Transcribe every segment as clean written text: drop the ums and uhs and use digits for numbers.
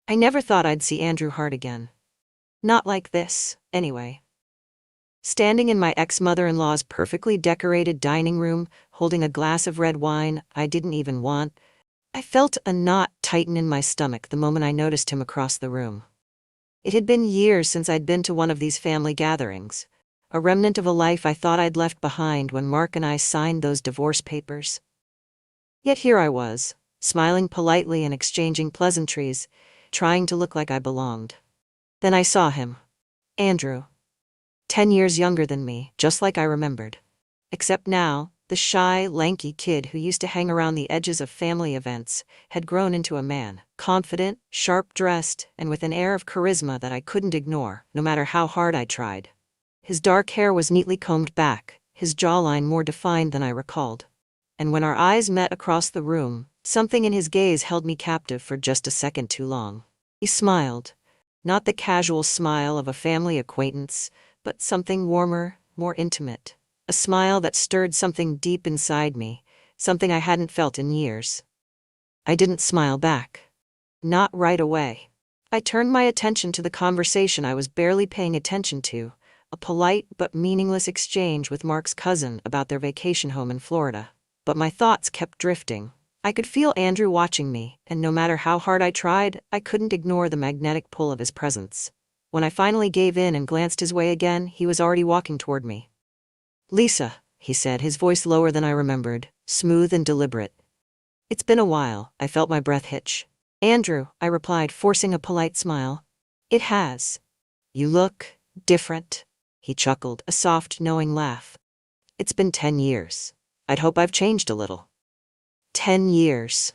I never thought I'd see Andrew Hart again. Not like this, anyway. Standing in my ex-mother-in-law's perfectly decorated dining room, holding a glass of red wine I didn't even want, I felt a knot tighten in my stomach the moment I noticed him across the room. It had been years since I'd been to one of these family gatherings, a remnant of a life I thought I'd left behind when Mark and I signed those divorce papers. Yet here I was, smiling politely and exchanging pleasantries, trying to look like I belonged. Then I saw him. Andrew. 10 years younger than me, just like I remembered. Except now, the shy, lanky kid who used to hang around the edges of family events had grown into a man, confident, sharp-dressed, and with an air of charisma that I couldn't ignore, no matter how hard I tried. His dark hair was neatly combed back, his jawline more defined than I recalled. And when our eyes met across the room, something in his gaze held me captive for just a second too long. He smiled. Not the casual smile of a family acquaintance, but something warmer, more intimate. A smile that stirred something deep inside me, something I hadn't felt in years. I didn't smile back. Not right away. I turned my attention to the conversation I was barely paying attention to, a polite but meaningless exchange with Mark's cousin about their vacation home in Florida. But my thoughts kept drifting. I could feel Andrew watching me, and no matter how hard I tried, I couldn't ignore the magnetic pull of his presence. When I finally gave in and glanced his way again, he was already walking toward me. "Lisa," he said, his voice lower than I remembered, smooth and deliberate. "It's been a while," I felt my breath hitch. "Andrew," I replied, forcing a polite smile. "It has. You look different," he chuckled, a soft, knowing laugh. "It's been 10 years. I'd hope I've changed a little." 10 years.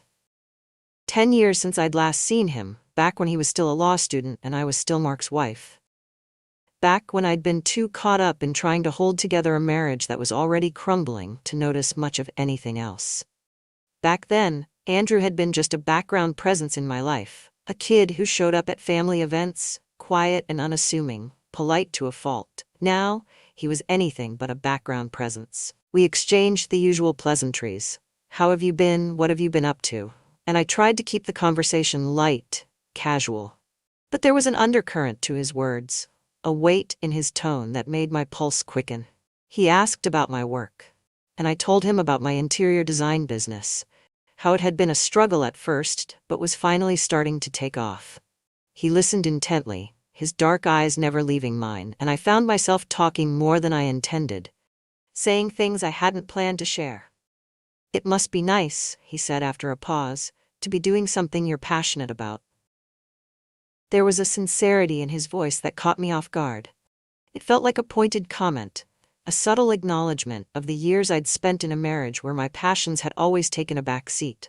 10 years since I'd last seen him, back when he was still a law student and I was still Mark's wife. Back when I'd been too caught up in trying to hold together a marriage that was already crumbling to notice much of anything else. Back then, Andrew had been just a background presence in my life, a kid who showed up at family events, quiet and unassuming, polite to a fault. Now, he was anything but a background presence. We exchanged the usual pleasantries. "How have you been? What have you been up to?" And I tried to keep the conversation light, casual. But there was an undercurrent to his words, a weight in his tone that made my pulse quicken. He asked about my work, and I told him about my interior design business, how it had been a struggle at first, but was finally starting to take off. He listened intently, his dark eyes never leaving mine, and I found myself talking more than I intended, saying things I hadn't planned to share. "It must be nice," he said after a pause, "to be doing something you're passionate about." There was a sincerity in his voice that caught me off guard. It felt like a pointed comment, a subtle acknowledgement of the years I'd spent in a marriage where my passions had always taken a back seat.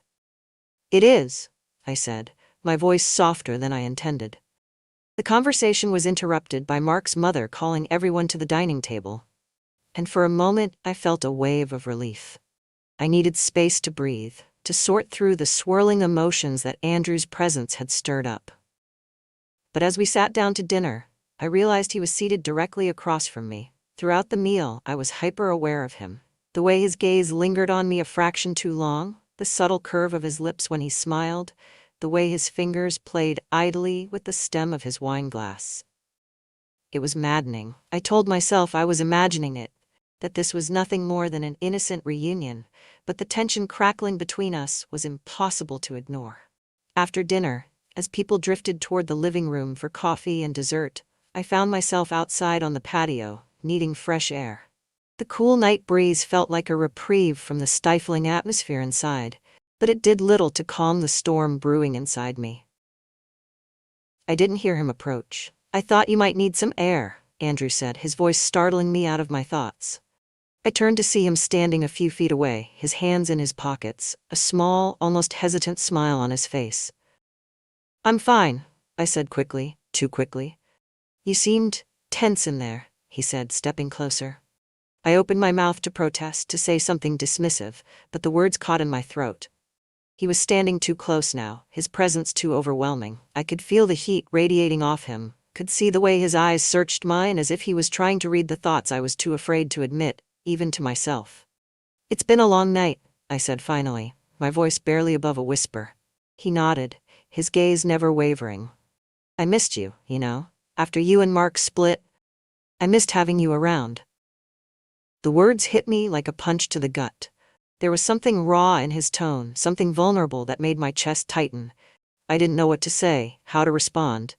"It is," I said, my voice softer than I intended. The conversation was interrupted by Mark's mother calling everyone to the dining table. And for a moment, I felt a wave of relief. I needed space to breathe, to sort through the swirling emotions that Andrew's presence had stirred up. But as we sat down to dinner, I realized he was seated directly across from me. Throughout the meal, I was hyper-aware of him. The way his gaze lingered on me a fraction too long, the subtle curve of his lips when he smiled, the way his fingers played idly with the stem of his wine glass. It was maddening. I told myself I was imagining it, that this was nothing more than an innocent reunion, but the tension crackling between us was impossible to ignore. After dinner, as people drifted toward the living room for coffee and dessert, I found myself outside on the patio, needing fresh air. The cool night breeze felt like a reprieve from the stifling atmosphere inside, but it did little to calm the storm brewing inside me. I didn't hear him approach. "I thought you might need some air," Andrew said, his voice startling me out of my thoughts. I turned to see him standing a few feet away, his hands in his pockets, a small, almost hesitant smile on his face. "I'm fine," I said quickly, too quickly. "You seemed tense in there," he said, stepping closer. I opened my mouth to protest, to say something dismissive, but the words caught in my throat. He was standing too close now, his presence too overwhelming. I could feel the heat radiating off him, could see the way his eyes searched mine as if he was trying to read the thoughts I was too afraid to admit, even to myself. "It's been a long night," I said finally, my voice barely above a whisper. He nodded, his gaze never wavering. I missed you, you know. After you and Mark split, I missed having you around. The words hit me like a punch to the gut. There was something raw in his tone, something vulnerable that made my chest tighten. I didn't know what to say, how to respond.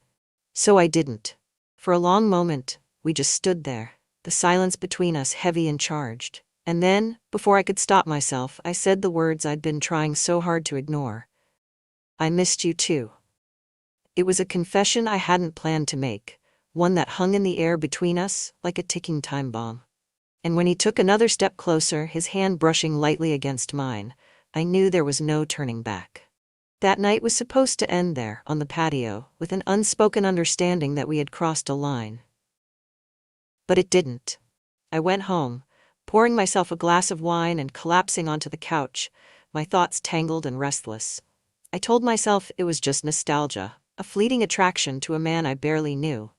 So I didn't. For a long moment, we just stood there, the silence between us heavy and charged. And then, before I could stop myself, I said the words I'd been trying so hard to ignore. I missed you too. It was a confession I hadn't planned to make, one that hung in the air between us like a ticking time bomb. And when he took another step closer, his hand brushing lightly against mine, I knew there was no turning back. That night was supposed to end there, on the patio, with an unspoken understanding that we had crossed a line. But it didn't. I went home, pouring myself a glass of wine and collapsing onto the couch, my thoughts tangled and restless. I told myself it was just nostalgia, a fleeting attraction to a man I barely knew.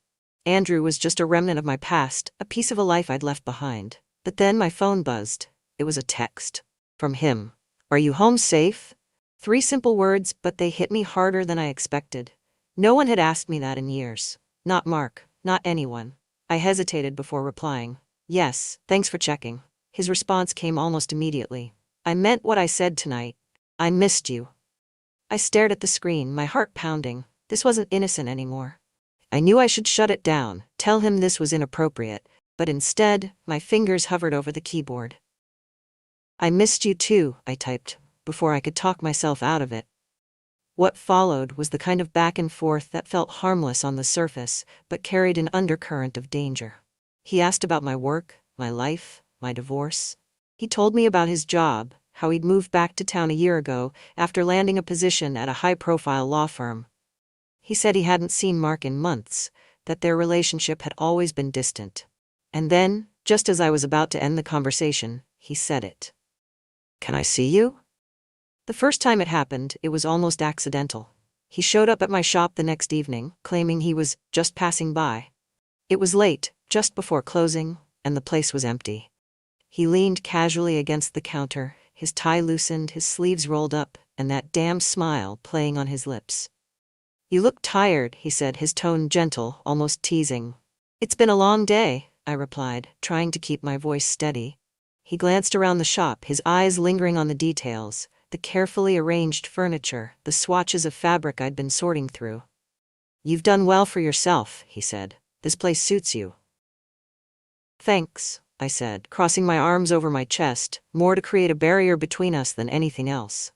Andrew was just a remnant of my past, a piece of a life I'd left behind. But then my phone buzzed. It was a text. From him. Are you home safe? 3 simple words, but they hit me harder than I expected. No one had asked me that in years. Not Mark, not anyone. I hesitated before replying. Yes, thanks for checking. His response came almost immediately. I meant what I said tonight. I missed you. I stared at the screen, my heart pounding. This wasn't innocent anymore. I knew I should shut it down, tell him this was inappropriate, but instead, my fingers hovered over the keyboard. I missed you too, I typed, before I could talk myself out of it. What followed was the kind of back and forth that felt harmless on the surface, but carried an undercurrent of danger. He asked about my work, my life, my divorce. He told me about his job, how he'd moved back to town a year ago after landing a position at a high-profile law firm. He said he hadn't seen Mark in months, that their relationship had always been distant. And then, just as I was about to end the conversation, he said it. Can I see you? The first time it happened, it was almost accidental. He showed up at my shop the next evening, claiming he was just passing by. It was late, just before closing, and the place was empty. He leaned casually against the counter, his tie loosened, his sleeves rolled up, and that damn smile playing on his lips. You look tired, he said, his tone gentle, almost teasing. It's been a long day, I replied, trying to keep my voice steady. He glanced around the shop, his eyes lingering on the details, the carefully arranged furniture, the swatches of fabric I'd been sorting through. You've done well for yourself, he said. This place suits you. Thanks, I said, crossing my arms over my chest, more to create a barrier between us than anything else.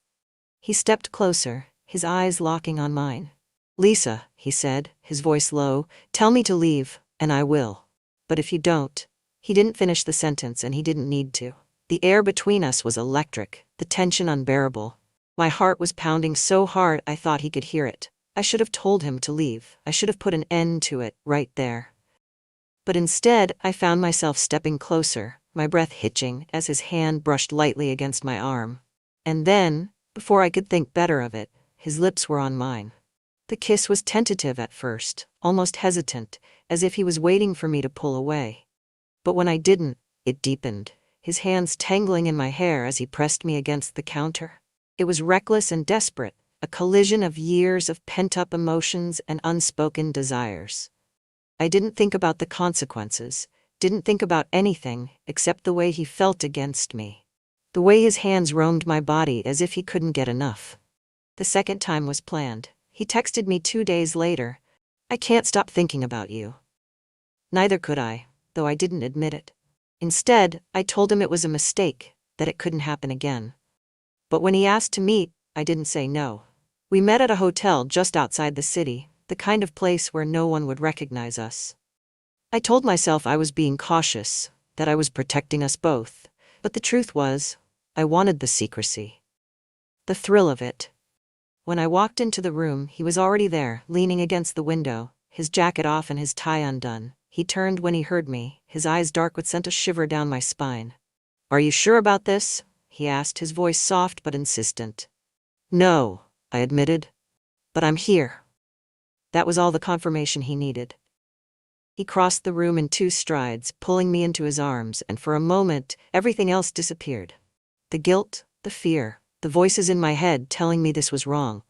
He stepped closer, his eyes locking on mine. Lisa, he said, his voice low, tell me to leave, and I will. But if you don't. He didn't finish the sentence, and he didn't need to. The air between us was electric, the tension unbearable. My heart was pounding so hard I thought he could hear it. I should have told him to leave. I should have put an end to it, right there. But instead, I found myself stepping closer, my breath hitching as his hand brushed lightly against my arm. And then, before I could think better of it, his lips were on mine. The kiss was tentative at first, almost hesitant, as if he was waiting for me to pull away. But when I didn't, it deepened, his hands tangling in my hair as he pressed me against the counter. It was reckless and desperate, a collision of years of pent-up emotions and unspoken desires. I didn't think about the consequences, didn't think about anything except the way he felt against me. The way his hands roamed my body as if he couldn't get enough. The second time was planned. He texted me 2 days later, I can't stop thinking about you. Neither could I, though I didn't admit it. Instead, I told him it was a mistake, that it couldn't happen again. But when he asked to meet, I didn't say no. We met at a hotel just outside the city, the kind of place where no one would recognize us. I told myself I was being cautious, that I was protecting us both, but the truth was, I wanted the secrecy. The thrill of it. When I walked into the room, he was already there, leaning against the window, his jacket off and his tie undone. He turned when he heard me, his eyes dark with sent a shiver down my spine. Are you sure about this? He asked, his voice soft but insistent. No, I admitted. But I'm here. That was all the confirmation he needed. He crossed the room in 2 strides, pulling me into his arms, and for a moment, everything else disappeared. The guilt, the fear, the voices in my head telling me this was wrong.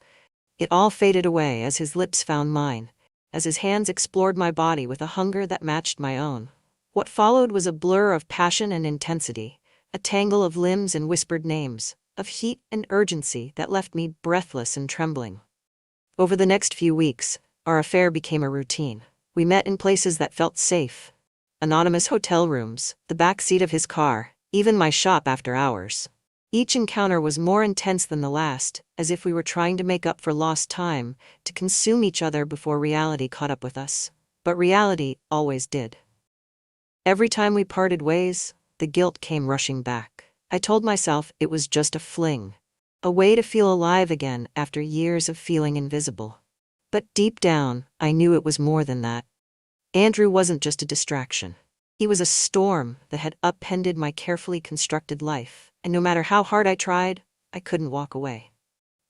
It all faded away as his lips found mine, as his hands explored my body with a hunger that matched my own. What followed was a blur of passion and intensity, a tangle of limbs and whispered names, of heat and urgency that left me breathless and trembling. Over the next few weeks, our affair became a routine. We met in places that felt safe. Anonymous hotel rooms, the back seat of his car, even my shop after hours. Each encounter was more intense than the last, as if we were trying to make up for lost time, to consume each other before reality caught up with us. But reality always did. Every time we parted ways, the guilt came rushing back. I told myself it was just a fling, a way to feel alive again after years of feeling invisible. But deep down, I knew it was more than that. Andrew wasn't just a distraction. He was a storm that had upended my carefully constructed life, and no matter how hard I tried, I couldn't walk away.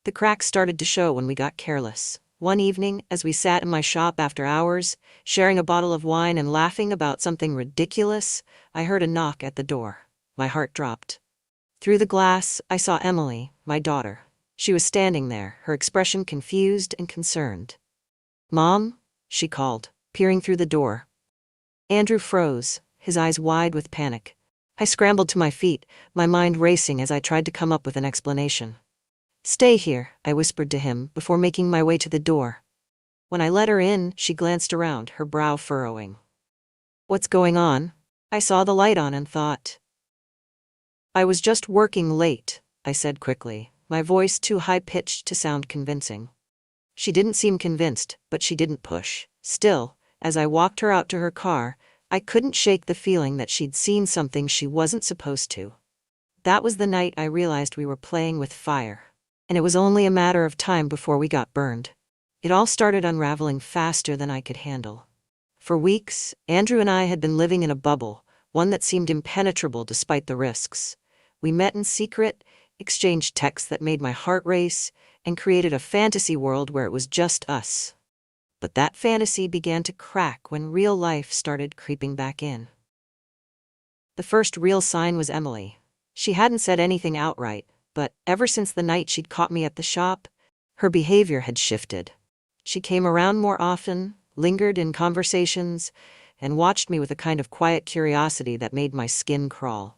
The cracks started to show when we got careless. One evening, as we sat in my shop after hours, sharing a bottle of wine and laughing about something ridiculous, I heard a knock at the door. My heart dropped. Through the glass, I saw Emily, my daughter. She was standing there, her expression confused and concerned. "Mom?" she called, peering through the door. Andrew froze, his eyes wide with panic. I scrambled to my feet, my mind racing as I tried to come up with an explanation. "Stay here," I whispered to him before making my way to the door. When I let her in, she glanced around, her brow furrowing. "What's going on?" I saw the light on and thought. "I was just working late," I said quickly, my voice too high-pitched to sound convincing. She didn't seem convinced, but she didn't push. Still, as I walked her out to her car, I couldn't shake the feeling that she'd seen something she wasn't supposed to. That was the night I realized we were playing with fire, and it was only a matter of time before we got burned. It all started unraveling faster than I could handle. For weeks, Andrew and I had been living in a bubble, one that seemed impenetrable despite the risks. We met in secret, exchanged texts that made my heart race, and created a fantasy world where it was just us. But that fantasy began to crack when real life started creeping back in. The first real sign was Emily. She hadn't said anything outright, but ever since the night she'd caught me at the shop, her behavior had shifted. She came around more often, lingered in conversations, and watched me with a kind of quiet curiosity that made my skin crawl.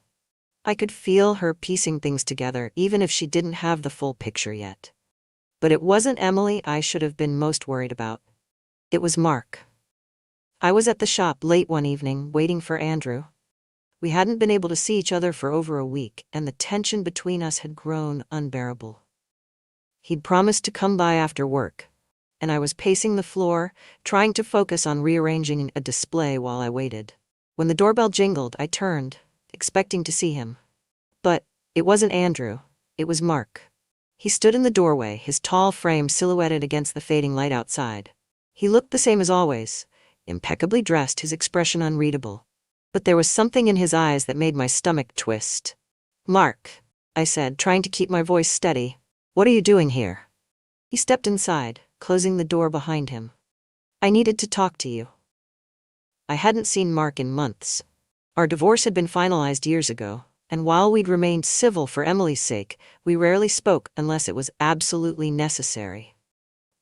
I could feel her piecing things together, even if she didn't have the full picture yet. But it wasn't Emily I should have been most worried about. It was Mark. I was at the shop late one evening, waiting for Andrew. We hadn't been able to see each other for over a week, and the tension between us had grown unbearable. He'd promised to come by after work, and I was pacing the floor, trying to focus on rearranging a display while I waited. When the doorbell jingled, I turned, expecting to see him. But it wasn't Andrew, it was Mark. He stood in the doorway, his tall frame silhouetted against the fading light outside. He looked the same as always, impeccably dressed, his expression unreadable. But there was something in his eyes that made my stomach twist. "Mark," I said, trying to keep my voice steady, "what are you doing here?" He stepped inside, closing the door behind him. "I needed to talk to you." I hadn't seen Mark in months. Our divorce had been finalized years ago, and while we'd remained civil for Emily's sake, we rarely spoke unless it was absolutely necessary.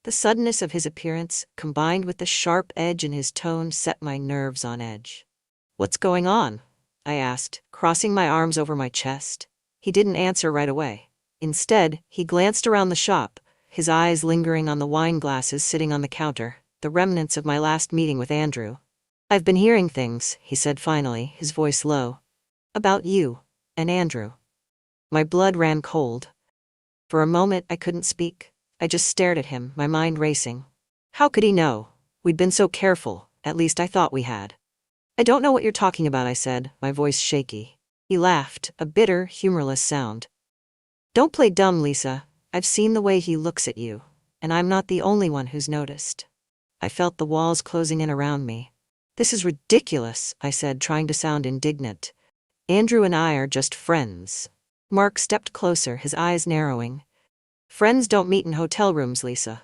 The suddenness of his appearance, combined with the sharp edge in his tone, set my nerves on edge. "What's going on?" I asked, crossing my arms over my chest. He didn't answer right away. Instead, he glanced around the shop, his eyes lingering on the wine glasses sitting on the counter, the remnants of my last meeting with Andrew. "I've been hearing things," he said finally, his voice low. "About you and Andrew." My blood ran cold. For a moment, I couldn't speak. I just stared at him, my mind racing. How could he know? We'd been so careful, at least I thought we had. "I don't know what you're talking about," I said, my voice shaky. He laughed, a bitter, humorless sound. "Don't play dumb, Lisa. I've seen the way he looks at you, and I'm not the only one who's noticed." I felt the walls closing in around me. "This is ridiculous," I said, trying to sound indignant. "Andrew and I are just friends." Mark stepped closer, his eyes narrowing. "Friends don't meet in hotel rooms, Lisa."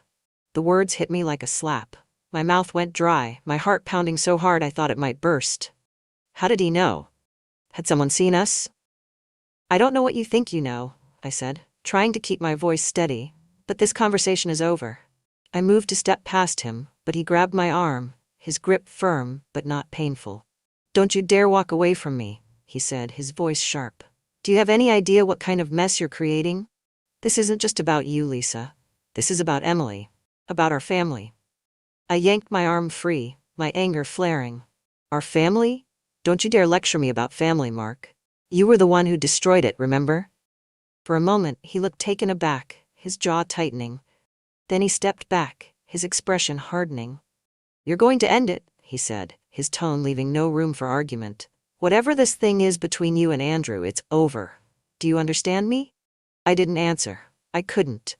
The words hit me like a slap. My mouth went dry, my heart pounding so hard I thought it might burst. How did he know? Had someone seen us? "I don't know what you think you know," I said, trying to keep my voice steady. But this conversation is over. I moved to step past him, but he grabbed my arm, his grip firm but not painful. "Don't you dare walk away from me," he said, his voice sharp. "Do you have any idea what kind of mess you're creating? This isn't just about you, Lisa. This is about Emily. About our family." I yanked my arm free, my anger flaring. "Our family? Don't you dare lecture me about family, Mark. You were the one who destroyed it, remember?" For a moment, he looked taken aback, his jaw tightening. Then he stepped back, his expression hardening. "You're going to end it," he said, his tone leaving no room for argument. "Whatever this thing is between you and Andrew, it's over. Do you understand me?" I didn't answer. I couldn't.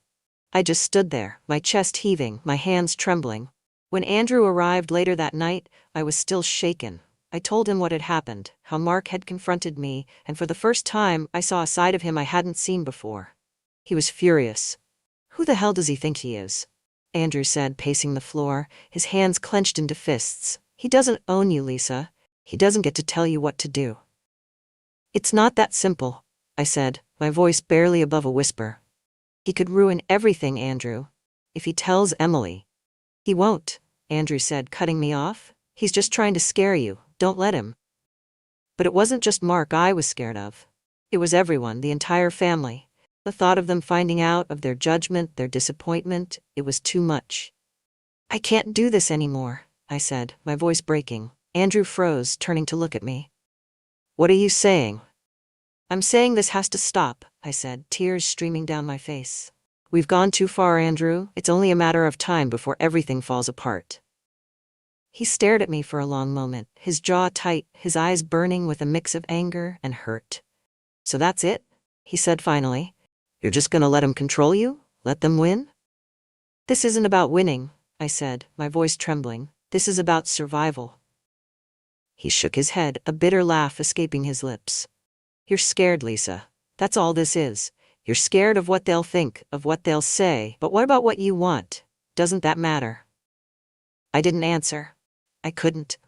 I just stood there, my chest heaving, my hands trembling. When Andrew arrived later that night, I was still shaken. I told him what had happened, how Mark had confronted me, and for the first time, I saw a side of him I hadn't seen before. He was furious. "Who the hell does he think he is?" Andrew said, pacing the floor, his hands clenched into fists. "He doesn't own you, Lisa. He doesn't get to tell you what to do." "It's not that simple," I said, my voice barely above a whisper. "He could ruin everything, Andrew. If he tells Emily." "He won't," Andrew said, cutting me off. "He's just trying to scare you. Don't let him." But it wasn't just Mark I was scared of. It was everyone, the entire family. The thought of them finding out, of their judgment, their disappointment, it was too much. "I can't do this anymore," I said, my voice breaking. Andrew froze, turning to look at me. "What are you saying?" "I'm saying this has to stop," I said, tears streaming down my face. "We've gone too far, Andrew. It's only a matter of time before everything falls apart." He stared at me for a long moment, his jaw tight, his eyes burning with a mix of anger and hurt. "So that's it?" he said finally. "You're just gonna let him control you? Let them win?" "This isn't about winning," I said, my voice trembling. "This is about survival." He shook his head, a bitter laugh escaping his lips. "You're scared, Lisa. That's all this is. You're scared of what they'll think, of what they'll say, but what about what you want? Doesn't that matter?" I didn't answer. I couldn't.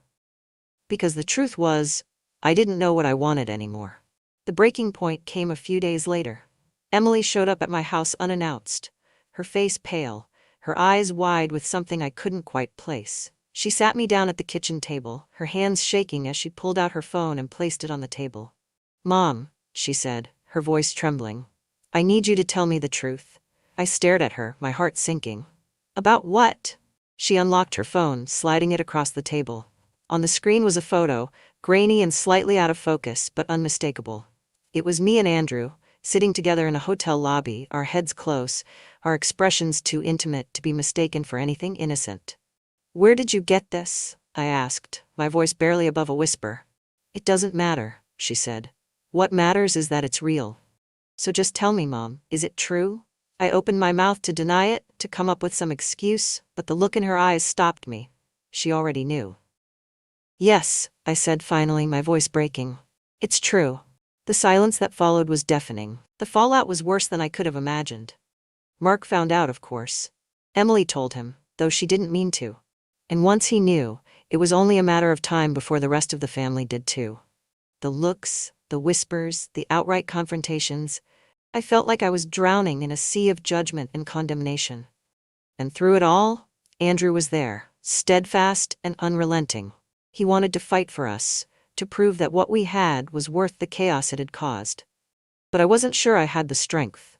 Because the truth was, I didn't know what I wanted anymore. The breaking point came a few days later. Emily showed up at my house unannounced, her face pale, her eyes wide with something I couldn't quite place. She sat me down at the kitchen table, her hands shaking as she pulled out her phone and placed it on the table. "Mom," she said, her voice trembling, "I need you to tell me the truth." I stared at her, my heart sinking. "About what?" She unlocked her phone, sliding it across the table. On the screen was a photo, grainy and slightly out of focus, but unmistakable. It was me and Andrew, sitting together in a hotel lobby, our heads close, our expressions too intimate to be mistaken for anything innocent. "Where did you get this?" I asked, my voice barely above a whisper. "It doesn't matter," she said. "What matters is that it's real. So just tell me, Mom, is it true?" I opened my mouth to deny it, to come up with some excuse, but the look in her eyes stopped me. She already knew. "Yes," I said finally, my voice breaking. "It's true." The silence that followed was deafening. The fallout was worse than I could have imagined. Mark found out, of course. Emily told him, though she didn't mean to. And once he knew, it was only a matter of time before the rest of the family did too. The looks, the whispers, the outright confrontations, I felt like I was drowning in a sea of judgment and condemnation. And through it all, Andrew was there, steadfast and unrelenting. He wanted to fight for us, to prove that what we had was worth the chaos it had caused. But I wasn't sure I had the strength.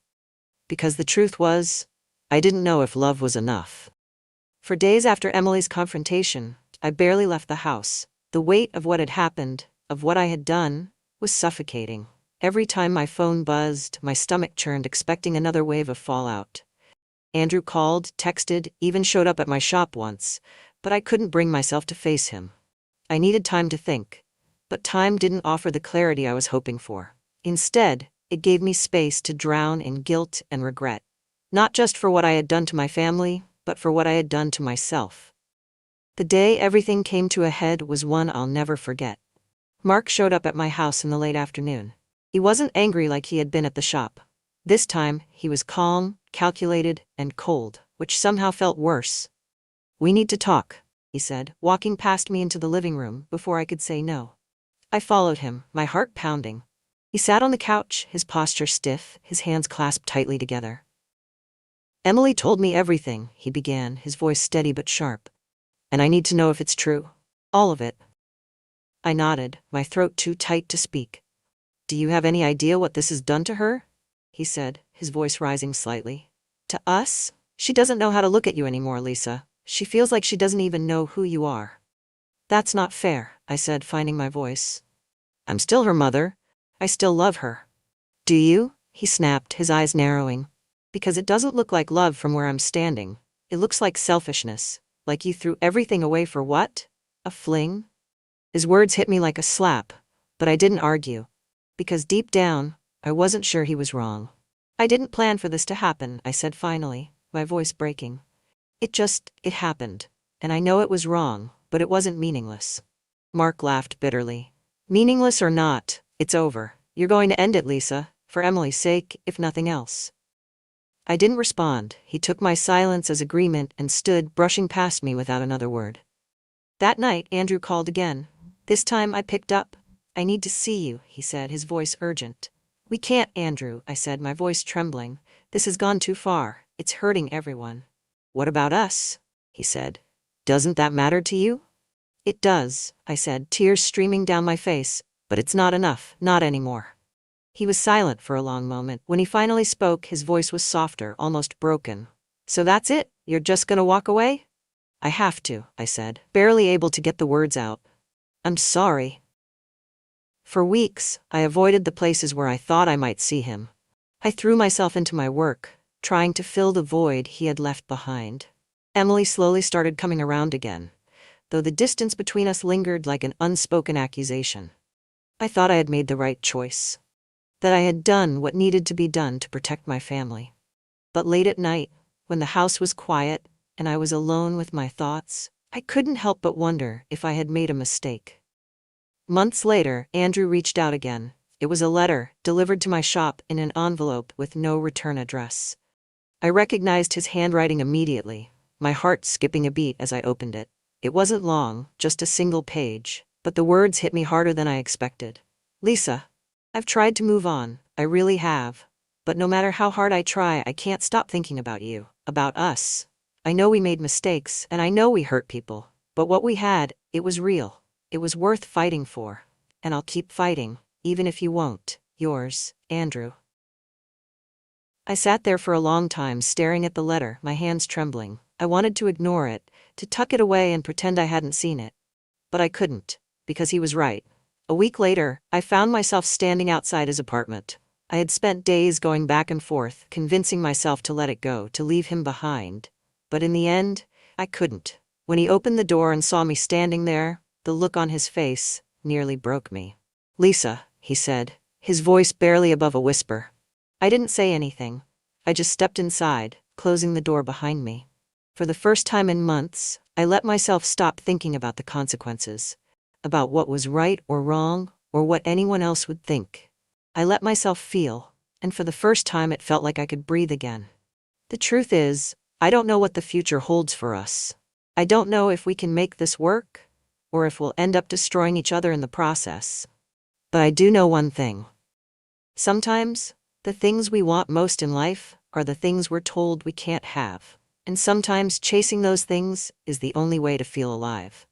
Because the truth was, I didn't know if love was enough. For days after Emily's confrontation, I barely left the house. The weight of what had happened, of what I had done, was suffocating. Every time my phone buzzed, my stomach churned, expecting another wave of fallout. Andrew called, texted, even showed up at my shop once, but I couldn't bring myself to face him. I needed time to think, but time didn't offer the clarity I was hoping for. Instead, it gave me space to drown in guilt and regret. Not just for what I had done to my family, but for what I had done to myself. The day everything came to a head was one I'll never forget. Mark showed up at my house in the late afternoon. He wasn't angry like he had been at the shop. This time, he was calm, calculated, and cold, which somehow felt worse. "We need to talk," he said, walking past me into the living room before I could say no. I followed him, my heart pounding. He sat on the couch, his posture stiff, his hands clasped tightly together. Emily told me everything, he began, his voice steady but sharp. And I need to know if it's true. All of it. I nodded, my throat too tight to speak. Do you have any idea what this has done to her? He said, his voice rising slightly. To us? She doesn't know how to look at you anymore, Lisa. She feels like she doesn't even know who you are. That's not fair, I said, finding my voice. I'm still her mother. I still love her. Do you? He snapped, his eyes narrowing. Because it doesn't look like love from where I'm standing. It looks like selfishness. Like you threw everything away for what? A fling? His words hit me like a slap, but I didn't argue. Because deep down, I wasn't sure he was wrong. I didn't plan for this to happen, I said finally, my voice breaking. It happened. And I know it was wrong, but it wasn't meaningless. Mark laughed bitterly. Meaningless or not, it's over. You're going to end it, Lisa, for Emily's sake, if nothing else. I didn't respond. He took my silence as agreement and stood, brushing past me without another word. That night, Andrew called again. This time I picked up. I need to see you, he said, his voice urgent. We can't, Andrew, I said, my voice trembling. This has gone too far. It's hurting everyone. What about us? He said. Doesn't that matter to you? It does, I said, tears streaming down my face, but it's not enough, not anymore. He was silent for a long moment. When he finally spoke, his voice was softer, almost broken. So that's it? You're just gonna walk away? I have to, I said, barely able to get the words out. I'm sorry. For weeks, I avoided the places where I thought I might see him. I threw myself into my work, trying to fill the void he had left behind. Emily slowly started coming around again, though the distance between us lingered like an unspoken accusation. I thought I had made the right choice. That I had done what needed to be done to protect my family. But late at night, when the house was quiet and I was alone with my thoughts, I couldn't help but wonder if I had made a mistake. Months later, Andrew reached out again. It was a letter, delivered to my shop in an envelope with no return address. I recognized his handwriting immediately, my heart skipping a beat as I opened it. It wasn't long, just a single page, but the words hit me harder than I expected. Lisa, I've tried to move on, I really have. But no matter how hard I try, I can't stop thinking about you, about us. I know we made mistakes, and I know we hurt people. But what we had, it was real. It was worth fighting for. And I'll keep fighting, even if you won't. Yours, Andrew. I sat there for a long time staring at the letter, my hands trembling. I wanted to ignore it, to tuck it away and pretend I hadn't seen it. But I couldn't, because he was right. A week later, I found myself standing outside his apartment. I had spent days going back and forth, convincing myself to let it go, to leave him behind. But in the end, I couldn't. When he opened the door and saw me standing there, the look on his face nearly broke me. Lisa, he said, his voice barely above a whisper. I didn't say anything. I just stepped inside, closing the door behind me. For the first time in months, I let myself stop thinking about the consequences, about what was right or wrong, or what anyone else would think. I let myself feel, and for the first time it felt like I could breathe again. The truth is, I don't know what the future holds for us. I don't know if we can make this work, or if we'll end up destroying each other in the process. But I do know one thing. Sometimes, the things we want most in life are the things we're told we can't have. And sometimes chasing those things is the only way to feel alive.